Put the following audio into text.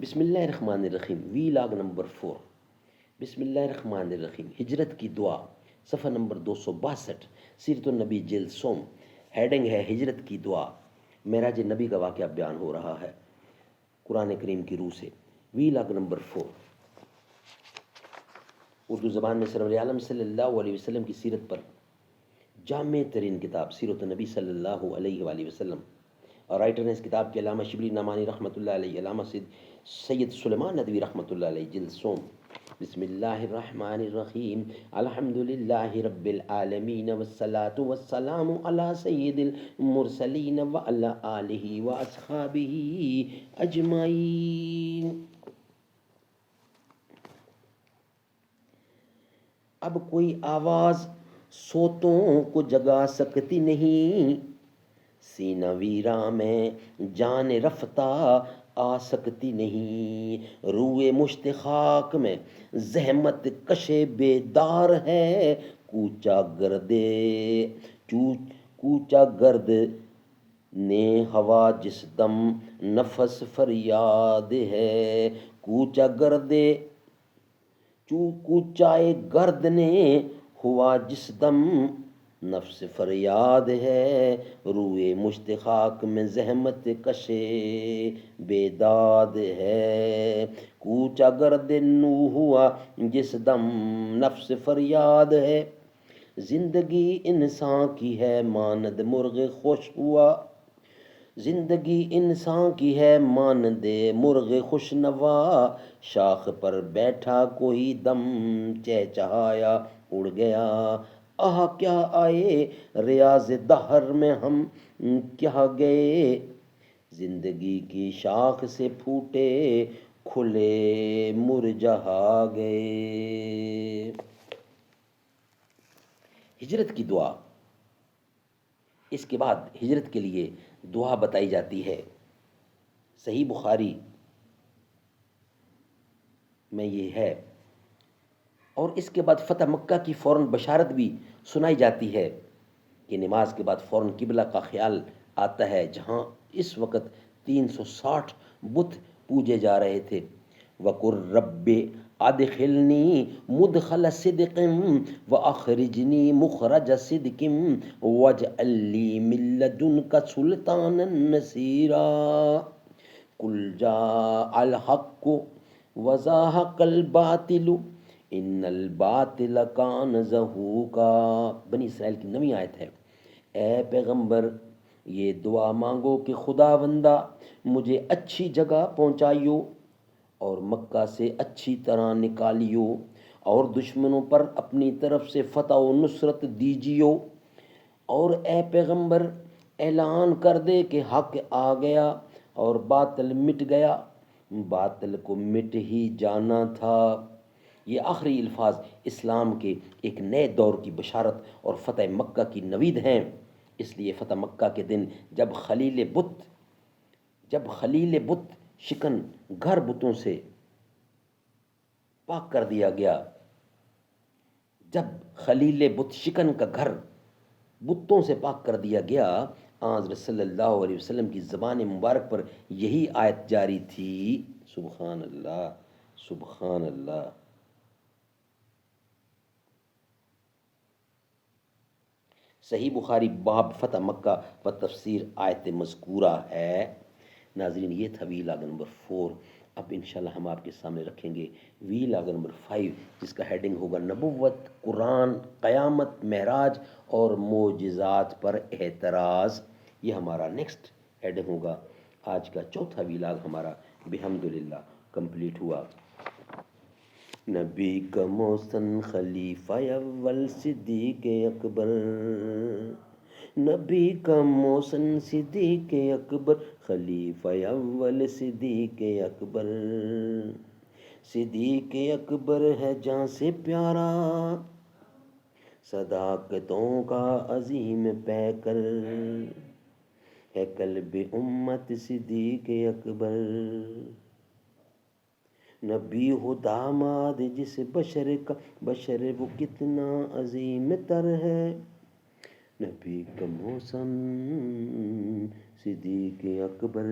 بسم اللہ الرحمن الرحیم ویلاگ نمبر 4۔ بسم اللہ الرحمن الرحیم، ہجرت کی دعا، صفحہ نمبر 262، سیرت النبی جلد سوم۔ ہیڈنگ ہے ہجرت کی دعا۔ معراج نبی کا واقعہ بیان ہو رہا ہے قرآن کریم کی روح سے۔ ویلاگ نمبر 4 اردو زبان میں سرور عالم صلی اللہ علیہ وسلم کی سیرت پر جامع ترین کتاب سیرت النبی صلی اللہ علیہ وآلہ وسلم، اور رائٹر ہیں اس کتاب کے علامہ شبلی نعمانی رحمۃ اللہ علیہ، علامہ سید سلیمان ندوی رحمۃ اللہ علیہ، جلد سوم۔ بسم اللہ الرحمن الرحیم، الحمد للہ رب العالمین والصلاة والسلام علی سید المرسلین وعلی آلہ واصحابہ اجمعین۔ اب کوئی آواز سوتوں کو جگا سکتی نہیں، سینہ ویراں میں جان رفتہ آ سکتی نہیں، روئے مشت خاک میں زحمت کشے بیدار ہے، کوچا گرد نے ہوا جس دم نفس فریاد ہے، کوچائے گرد نے ہوا جس دم نفس فریاد ہے، روئے مشت خاک میں زحمت کشے بیداد ہے، کوچا گرد نو ہوا جس دم نفس فریاد ہے، زندگی انسان کی ہے مانند مرغ خوش ہوا، زندگی انسان کی ہے مانند مرغ خوش نوا، شاخ پر بیٹھا کوئی دم چہچہایا اڑ گیا، آہ کیا آئے ریاض دہر میں ہم کیا گئے، زندگی کی شاخ سے پھوٹے کھلے مرجھا گئے۔ ہجرت کی دعا، اس کے بعد ہجرت کے لیے دعا بتائی جاتی ہے۔ صحیح بخاری میں یہ ہے، اور اس کے بعد فتح مکہ کی فوراً بشارت بھی سنائی جاتی ہے کہ نماز کے بعد فوراً قبلہ کا خیال آتا ہے، جہاں اس وقت 360 بت پوجے جا رہے تھے۔ وَقُلْ رَبِّ أَدْخِلْنِي مُدْخَلَ صِدْقٍ وَأَخْرِجْنِي مُخْرَجَ صِدْقٍ وَاجْعَل لِّي مِن لَّدُنكَ سُلْطَانًا نَّصِيرًا۔ قُلْ جَاءَ الْحَقُّ وَزَهَقَ الْبَاطِلُ إِنَّ الْبَاطِلَ كَانَ زَهُوقًا۔ بنی اسرائیل کی نویں آیت ہے۔ اے پیغمبر، یہ دعا مانگو کہ خداوندہ مجھے اچھی جگہ پہنچائیو اور مکہ سے اچھی طرح نکالیو، اور دشمنوں پر اپنی طرف سے فتح و نصرت دیجیو، اور اے پیغمبر اعلان کر دے کہ حق آ گیا اور باطل مٹ گیا، باطل کو مٹ ہی جانا تھا۔ یہ آخری الفاظ اسلام کے ایک نئے دور کی بشارت اور فتح مکہ کی نوید ہیں۔ اس لیے فتح مکہ کے دن جب خلیل بت شکن گھر بتوں سے پاک کر دیا گیا، جب خلیل بت شکن کا گھر بتوں سے پاک کر دیا گیا، حضرت صلی اللہ علیہ وسلم کی زبان مبارک پر یہی آیت جاری تھی۔ سبحان اللہ، سبحان اللہ۔ صحیح بخاری باب فتح مکہ و تفسیر آیت مذکورہ ہے۔ ناظرین، یہ تھا ویلاگ نمبر 4۔ اب انشاءاللہ ہم آپ کے سامنے رکھیں گے ویلاگ نمبر 5، جس کا ہیڈنگ ہوگا نبوت، قرآن، قیامت، معراج اور معجزات پر اعتراض۔ یہ ہمارا نیکسٹ ہیڈنگ ہوگا۔ آج کا چوتھا ویلاگ ہمارا بحمدللہ کمپلیٹ ہوا۔ نبی کا محسن خلیفہ اول صدیق اکبر، نبی کا محسن صدیق اکبر، خلیفہ اول صدیق اکبر، صدیق اکبر ہے جان سے پیارا، صداقتوں کا عظیم پیکر، ہے قلب امت صدیق اکبر، نبی ہو داماد جس بشر کا، بشر وہ کتنا عظیم تر ہے، نبی کا محسن صدیق اکبر۔